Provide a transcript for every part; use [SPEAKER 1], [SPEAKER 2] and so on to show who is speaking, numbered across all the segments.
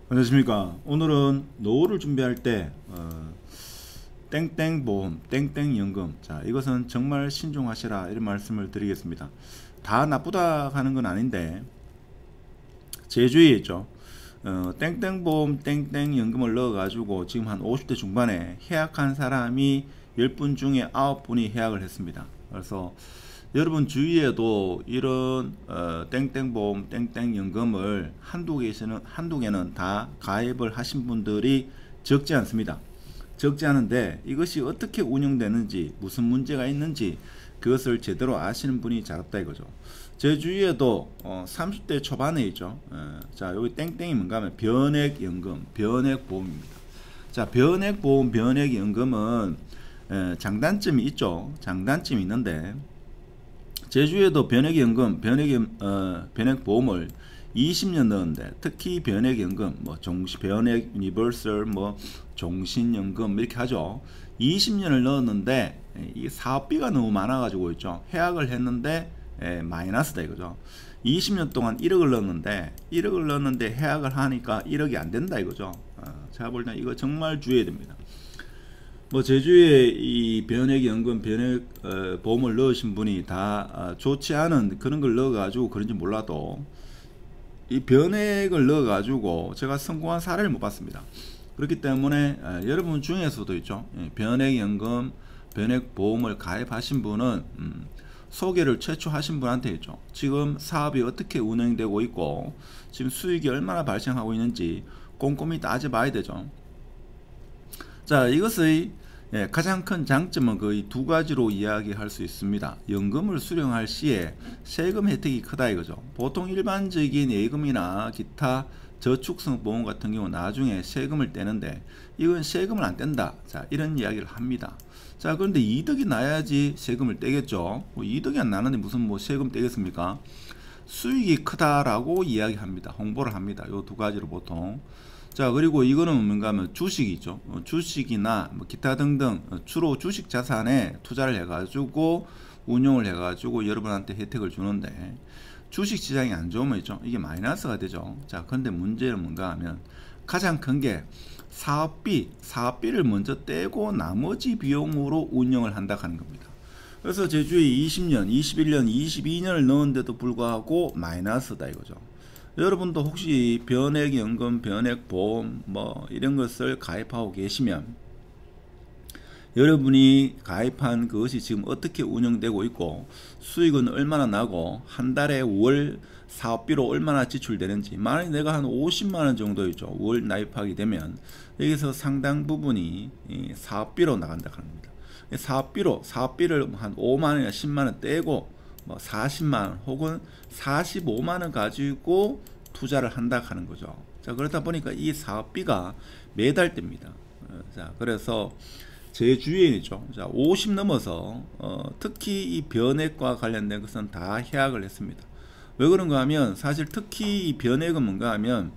[SPEAKER 1] 안녕하십니까. 오늘은 노후를 준비할 때 땡땡보험, 땡땡연금, 자 이것은 정말 신중하시라 이런 말씀을 드리겠습니다. 다 나쁘다 하는 건 아닌데 제 주위에 있죠. 땡땡보험, 땡땡연금을 넣어가지고 지금 한 50대 중반에 해약한 사람이 10분 중에 9분이 해약을 했습니다. 그래서 여러분 주위에도 이런 땡땡보험, 땡땡연금을 한두 개는 다 가입을 하신 분들이 적지 않습니다. 적지 않은데 이것이 어떻게 운영되는지, 무슨 문제가 있는지 그것을 제대로 아시는 분이 잘 없다 이거죠. 제 주위에도 30대 초반에 있죠. 자, 여기 땡땡이 뭔가 하면 변액연금, 변액보험입니다. 자, 변액보험, 변액연금은 장단점이 있죠. 장단점이 있는데 제주에도 변액연금, 변액보험을 20년 넣었는데 특히 변액연금, 뭐 변액 유니버설, 뭐 종신연금 이렇게 하죠. 20년을 넣었는데 이 사업비가 너무 많아가지고 있죠. 해약을 했는데 마이너스다 이거죠. 20년 동안 1억을 넣었는데 해약을 하니까 1억이 안 된다 이거죠. 제가 볼 때 이거 정말 주의해야 됩니다. 뭐 제주에 이 변액연금, 변액 보험을 넣으신 분이 다 좋지 않은 그런 걸 넣어가지고 그런지 몰라도 이 변액을 넣어가지고 제가 성공한 사례를 못 봤습니다. 그렇기 때문에 여러분 중에서도 있죠. 변액연금, 변액보험을 가입하신 분은 소개를 최초 하신 분한테 있죠. 지금 사업이 어떻게 운영되고 있고 지금 수익이 얼마나 발생하고 있는지 꼼꼼히 따져봐야 되죠. 자, 이것의 가장 큰 장점은 거의 두 가지로 이야기할 수 있습니다. 연금을 수령할 시에 세금 혜택이 크다 이거죠. 보통 일반적인 예금이나 기타 저축성 보험 같은 경우 나중에 세금을 떼는데 이건 세금을 안 뗀다. 자, 이런 이야기를 합니다. 자, 그런데 이득이 나야지 세금을 떼겠죠. 뭐 이득이 안 나는데 무슨 뭐 세금 떼겠습니까? 수익이 크다라고 이야기합니다. 홍보를 합니다. 요 두 가지로 보통. 자, 그리고 이거는 뭔가 하면 주식이죠. 주식이나 뭐 기타 등등 주로 주식 자산에 투자를 해가지고 운용을 해가지고 여러분한테 혜택을 주는데 주식 시장이 안 좋으면 있죠. 이게 마이너스가 되죠. 자, 근데 문제는 뭔가 하면 가장 큰 게 사업비를 먼저 떼고 나머지 비용으로 운영을 한다 하는 겁니다. 그래서 제주에 20년, 21년, 22년을 넣었는데도 불구하고 마이너스다 이거죠. 여러분도 혹시 변액연금, 변액보험 뭐 이런 것을 가입하고 계시면 여러분이 가입한 그것이 지금 어떻게 운영되고 있고 수익은 얼마나 나고 한 달에 월 사업비로 얼마나 지출되는지, 만약 내가 한 50만원 정도 있죠. 월 나입하게 되면 여기서 상당 부분이 사업비로 나간다 합니다. 사업비를 한 5만원이나 10만원 떼고 뭐 40만원 혹은 45만원 가지고 투자를 한다 하는 거죠. 자, 그러다 보니까 이 사업비가 매달 뗍니다. 자, 그래서 제 주위에 있죠. 자, 50 넘어서 특히 이 변액과 관련된 것은 다 해약을 했습니다. 왜 그런가 하면 사실 특히 이 변액은 뭔가 하면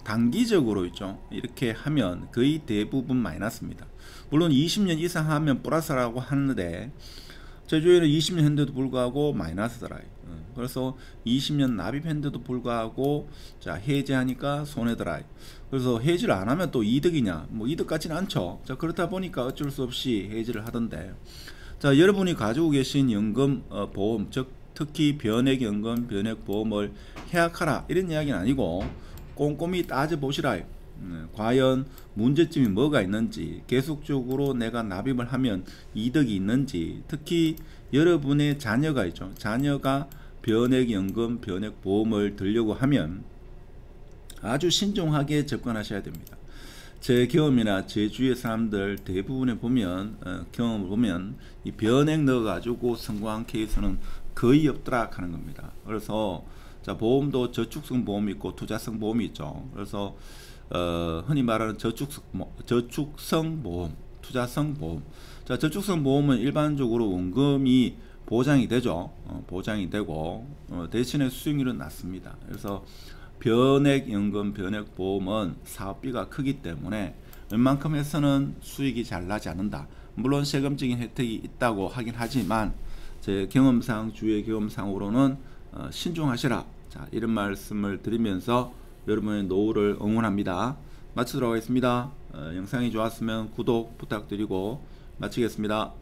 [SPEAKER 1] 단기적으로 있죠. 이렇게 하면 거의 대부분 마이너스입니다. 물론 20년 이상 하면 플러스라고 하는데 제주에는 20년 했는데도 불구하고 마이너스더라. 그래서 20년 납입했는데도 불구하고 자, 해지하니까 손해더라. 그래서 해지를 안 하면 또 이득이냐? 뭐 이득 같지는 않죠. 자, 그렇다 보니까 어쩔 수 없이 해지를 하던데. 자, 여러분이 가지고 계신 연금 보험, 즉 특히 변액연금, 변액보험을 해약하라 이런 이야기는 아니고 꼼꼼히 따져보시라. 과연 문제점이 뭐가 있는지, 계속적으로 내가 납입을 하면 이득이 있는지, 특히 여러분의 자녀가 있죠. 자녀가 변액연금, 변액보험을 들려고 하면 아주 신중하게 접근하셔야 됩니다. 제 경험이나 제 주위의 사람들 대부분에 보면 경험을 보면 이 변액 넣어가지고 성공한 케이스는 거의 없더라 하는 겁니다. 그래서 자, 보험도 저축성 보험이 있고 투자성 보험이 있죠. 그래서 흔히 말하는 저축성 보험, 투자성 보험. 자, 저축성 보험은 일반적으로 원금이 보장이 되죠. 보장이 되고 대신에 수익률은 낮습니다. 그래서 변액연금, 변액보험은 사업비가 크기 때문에 웬만큼 해서는 수익이 잘 나지 않는다. 물론 세금적인 혜택이 있다고 하긴 하지만 제 경험상, 주의 경험상으로는 신중하시라. 자, 이런 말씀을 드리면서 여러분의 노후를 응원합니다. 마치도록 하겠습니다. 영상이 좋았으면 구독 부탁드리고 마치겠습니다.